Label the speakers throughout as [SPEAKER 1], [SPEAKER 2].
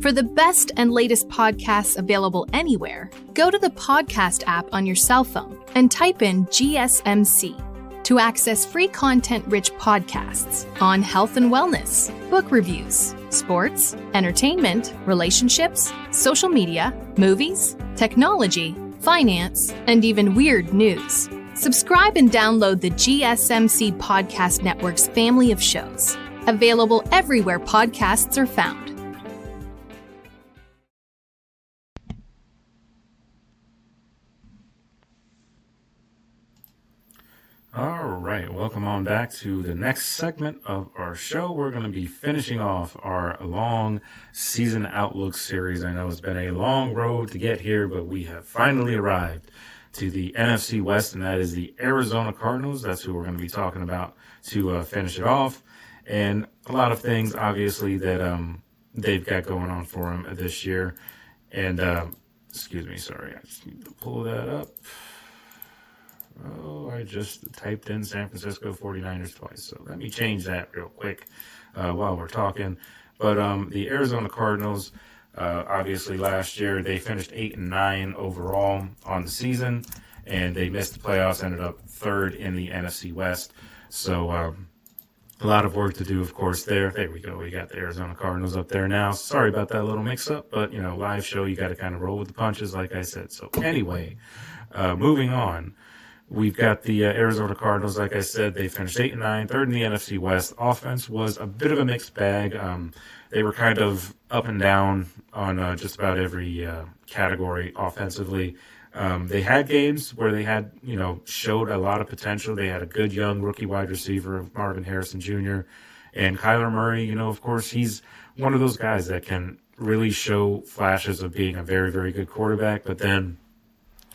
[SPEAKER 1] For the best and latest podcasts available anywhere, go to the podcast app on your cell phone and type in GSMC to access free content-rich podcasts on health and wellness, book reviews, sports, entertainment, relationships, social media, movies, technology, finance, and even weird news. Subscribe and download the GSMC Podcast Network's family of shows, available everywhere podcasts are found.
[SPEAKER 2] All right, welcome on back to the next segment of our show. We're going to be finishing off our long season outlook series. I know it's been a long road to get here, but we have finally arrived to the NFC West, and that is the Arizona Cardinals. That's who we're going to be talking about to finish it off. And a lot of things, obviously, that they've got going on for them this year. And, excuse me, sorry, I just need to pull that up. Oh, I just typed in San Francisco 49ers twice, so let me change that real quick while we're talking. But the Arizona Cardinals, obviously last year, they finished 8-9 overall on the season, and they missed the playoffs, ended up third in the NFC West. So a lot of work to do, of course, there. There we go. We got the Arizona Cardinals up there now. Sorry about that little mix-up, but, you know, live show, you got to kind of roll with the punches, like I said. So anyway, moving on. We've got the Arizona Cardinals. Like I said, they finished 8-9, third in the NFC West. Offense was a bit of a mixed bag. They were kind of up and down on just about every category offensively. They had games where they had, you know, showed a lot of potential. They had a good young rookie wide receiver, Marvin Harrison Jr., and Kyler Murray. You know, of course, he's one of those guys that can really show flashes of being a very, very good quarterback, but then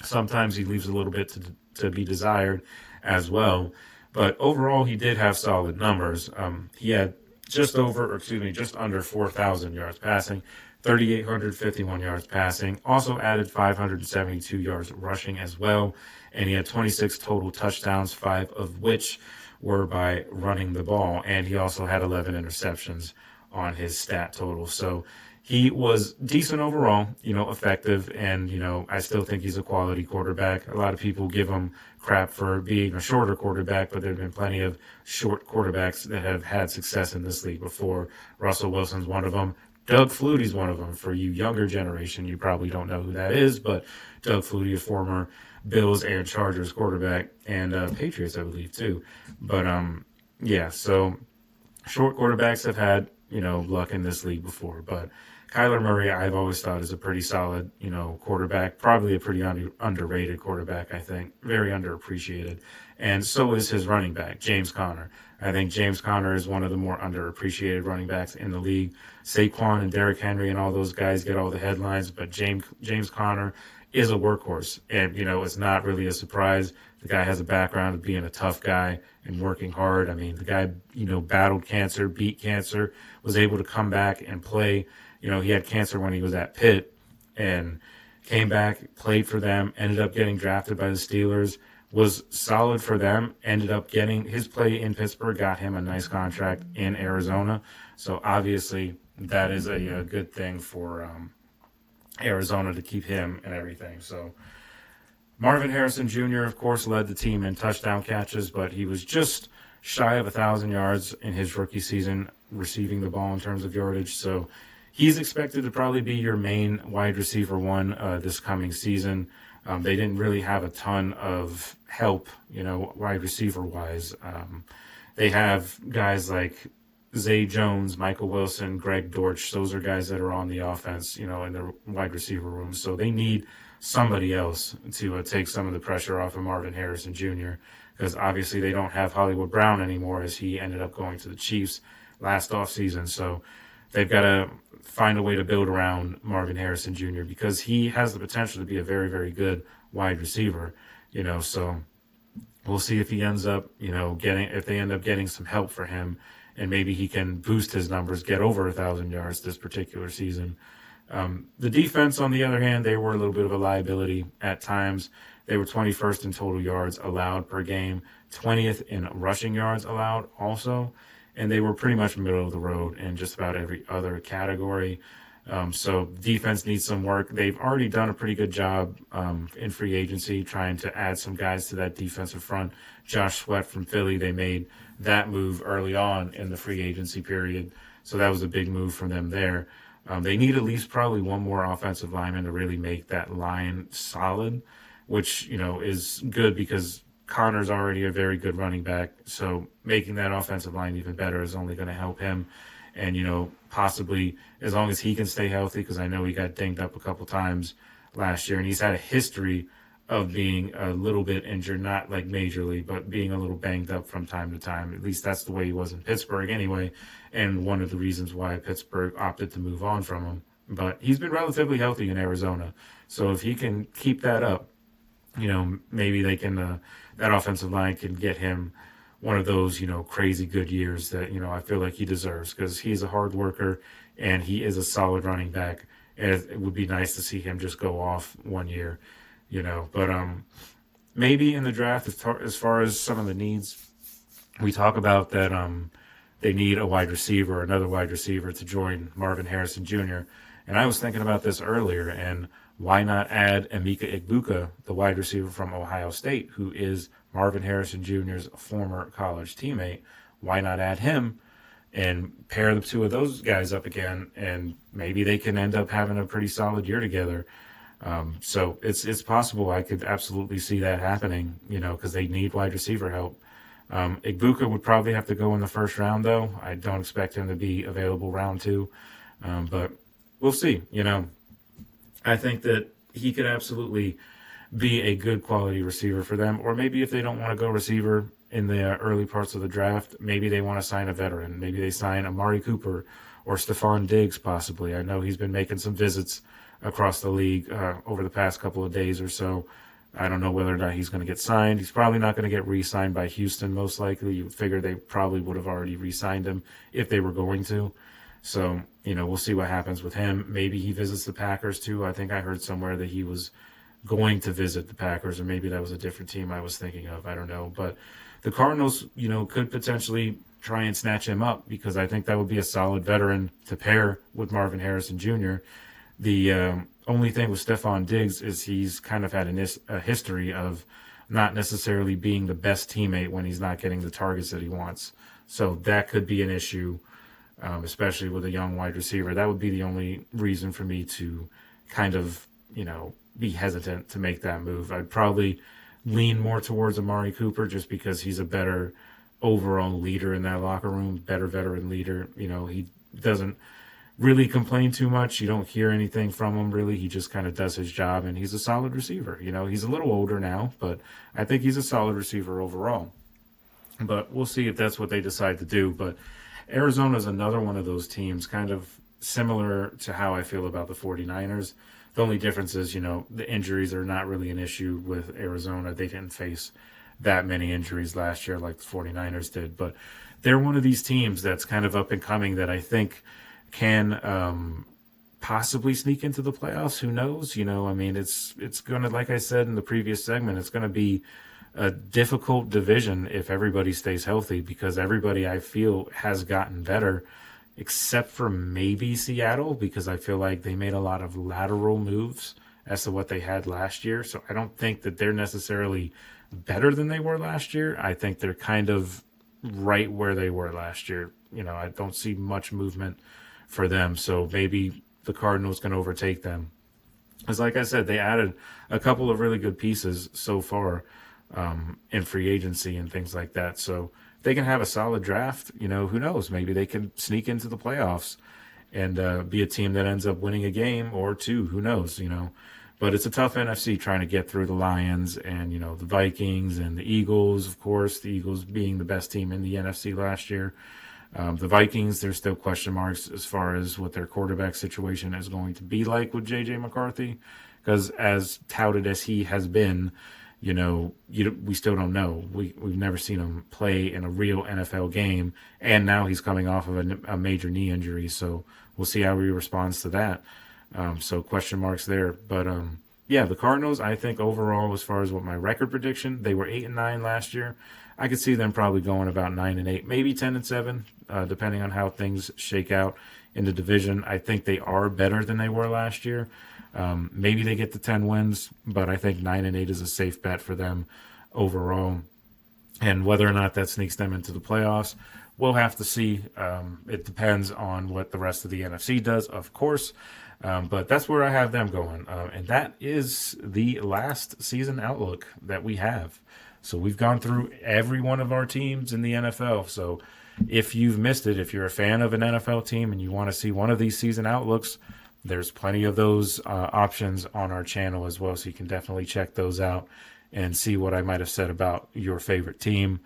[SPEAKER 2] sometimes he leaves a little bit to be desired as well. But overall, he did have solid numbers. He had just under 4,000 yards passing, 3,851 yards passing, also added 572 yards rushing as well. And he had 26 total touchdowns, 5 of which were by running the ball. And he also had 11 interceptions on his stat total. So he was decent overall, you know, effective, and, you know, I still think he's a quality quarterback. A lot of people give him crap for being a shorter quarterback, but there have been plenty of short quarterbacks that have had success in this league before. Russell Wilson's one of them. Doug Flutie's one of them. For you younger generation, you probably don't know who that is, but Doug Flutie, a former Bills and Chargers quarterback, and Patriots, I believe, too. But, yeah, so short quarterbacks have had, you know, luck in this league before, but Kyler Murray, I've always thought, is a pretty solid, you know, quarterback, probably a pretty underrated quarterback, I think, very underappreciated. And so is his running back, James Conner. I think James Conner is one of the more underappreciated running backs in the league. Saquon and Derrick Henry and all those guys get all the headlines, but James Conner is a workhorse. And, you know, it's not really a surprise. The guy has a background of being a tough guy and working hard. I mean, the guy, you know, battled cancer, beat cancer, was able to come back and play. You know, he had cancer when he was at Pitt and came back, played for them, ended up getting drafted by the Steelers, was solid for them, ended up getting his play in Pittsburgh, got him a nice contract in Arizona. So obviously that is a good thing for Arizona to keep him and everything. So Marvin Harrison Jr., of course, led the team in touchdown catches, but he was just shy of 1,000 yards in his rookie season receiving the ball in terms of yardage. So he's expected to probably be your main wide receiver one this coming season. They didn't really have a ton of help, you know, wide receiver-wise. They have guys like Zay Jones, Michael Wilson, Greg Dortch. Those are guys that are on the offense, you know, in the wide receiver room. So they need somebody else to take some of the pressure off of Marvin Harrison Jr. because obviously they don't have Hollywood Brown anymore as he ended up going to the Chiefs last offseason. So they've got to find a way to build around Marvin Harrison Jr. because he has the potential to be a very, very good wide receiver, you know. So we'll see if he ends up, you know, if they end up getting some help for him, and maybe he can boost his numbers, get over 1,000 yards this particular season. The defense, on the other hand, they were a little bit of a liability at times. They were 21st in total yards allowed per game, 20th in rushing yards allowed also, and they were pretty much middle of the road in just about every other category. So defense needs some work. They've already done a pretty good job in free agency trying to add some guys to that defensive front. Josh Sweat from Philly, they made that move early on in the free agency period. So that was a big move from them there. They need at least probably one more offensive lineman to really make that line solid, which, is good because Connor's already a very good running back. So making that offensive line even better is only going to help him. And, possibly as long as he can stay healthy, because I know he got dinged up a couple times last year, and he's had a history of being a little bit injured, not like majorly, but being a little banged up from time to time. At least that's the way he was in Pittsburgh anyway, and one of the reasons why Pittsburgh opted to move on from him. But he's been relatively healthy in Arizona. So if he can keep that up, maybe they can, that offensive line can get him one of those, crazy good years that, I feel like he deserves, because he's a hard worker and he is a solid running back. And it would be nice to see him just go off one year, but maybe in the draft, as far as some of the needs, we talk about that they need a wide receiver, another wide receiver to join Marvin Harrison Jr. And I was thinking about this earlier, and why not add Emeka Egbuka, the wide receiver from Ohio State, who is Marvin Harrison Jr.'s former college teammate? Why not add him and pair the two of those guys up again, and maybe they can end up having a pretty solid year together. So it's possible. I could absolutely see that happening, because they need wide receiver help. Egbuka would probably have to go in the first round, though. I don't expect him to be available round 2, but we'll see. I think that he could absolutely be a good quality receiver for them. Or maybe if they don't want to go receiver in the early parts of the draft, maybe they want to sign a veteran. Maybe they sign Amari Cooper or Stephon Diggs possibly. I know he's been making some visits across the league over the past couple of days or so. I don't know whether or not he's going to get signed. He's probably not going to get re-signed by Houston, most likely. You would figure they probably would have already re-signed him if they were going to. So, we'll see what happens with him. Maybe he visits the Packers too. I think I heard somewhere that he was going to visit the Packers, or maybe that was a different team I was thinking of. I don't know. But the Cardinals, could potentially try and snatch him up, because I think that would be a solid veteran to pair with Marvin Harrison Jr. The only thing with Stephon Diggs is he's kind of had a history of not necessarily being the best teammate when he's not getting the targets that he wants. So that could be an issue, especially with a young wide receiver. That would be the only reason for me to kind of, be hesitant to make that move. I'd probably lean more towards Amari Cooper, just because he's a better overall leader in that locker room, better veteran leader. He doesn't really complain too much. You don't hear anything from him, really. He just kind of does his job, and he's a solid receiver. He's a little older now, but I think he's a solid receiver overall. But we'll see if that's what they decide to do. But Arizona's another one of those teams, kind of similar to how I feel about the 49ers. The only difference is, the injuries are not really an issue with Arizona. They didn't face that many injuries last year like the 49ers did. But they're one of these teams that's kind of up and coming that I think can possibly sneak into the playoffs. Who knows? It's going to, like I said in the previous segment, it's going to be a difficult division if everybody stays healthy, because everybody, I feel, has gotten better, except for maybe Seattle, because I feel like they made a lot of lateral moves as to what they had last year. So I don't think that they're necessarily better than they were last year. I think they're kind of right where they were last year. I don't see much movement for them. So maybe the Cardinals can overtake them. Because like I said, they added a couple of really good pieces so far in free agency and things like that. So if they can have a solid draft, who knows? Maybe they can sneak into the playoffs and be a team that ends up winning a game or two. Who knows? But it's a tough NFC trying to get through the Lions and, the Vikings and the Eagles, of course, the Eagles being the best team in the NFC last year. The Vikings, there's still question marks as far as what their quarterback situation is going to be like with J.J. McCarthy, because as touted as he has been, we still don't know. We've never seen him play in a real NFL game, and now he's coming off of a major knee injury, so we'll see how he responds to that. So question marks there. But, the Cardinals, I think overall, as far as what my record prediction, they were 8-9 last year. I could see them probably going about 9-8, maybe 10-7, depending on how things shake out in the division. I think they are better than they were last year. Maybe they get to 10 wins, but I think 9-8 is a safe bet for them overall. And whether or not that sneaks them into the playoffs, we'll have to see. It depends on what the rest of the NFC does, of course. But that's where I have them going. And that is the last season outlook that we have. So we've gone through every one of our teams in the NFL. So if you've missed it, if you're a fan of an NFL team and you want to see one of these season outlooks, there's plenty of those options on our channel as well. So you can definitely check those out and see what I might have said about your favorite team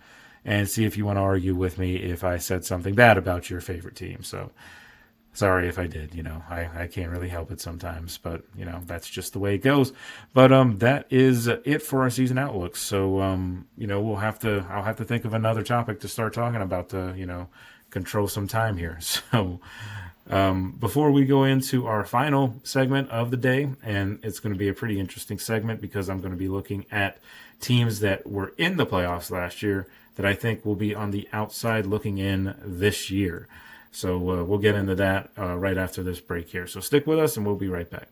[SPEAKER 2] and see if you want to argue with me if I said something bad about your favorite team. So sorry if I did, I can't really help it sometimes, but that's just the way it goes. But that is it for our season outlook. So I'll have to think of another topic to start talking about to control some time here. So before we go into our final segment of the day, and it's going to be a pretty interesting segment because I'm going to be looking at teams that were in the playoffs last year that I think will be on the outside looking in this year. So we'll get into that right after this break here. So stick with us and we'll be right back.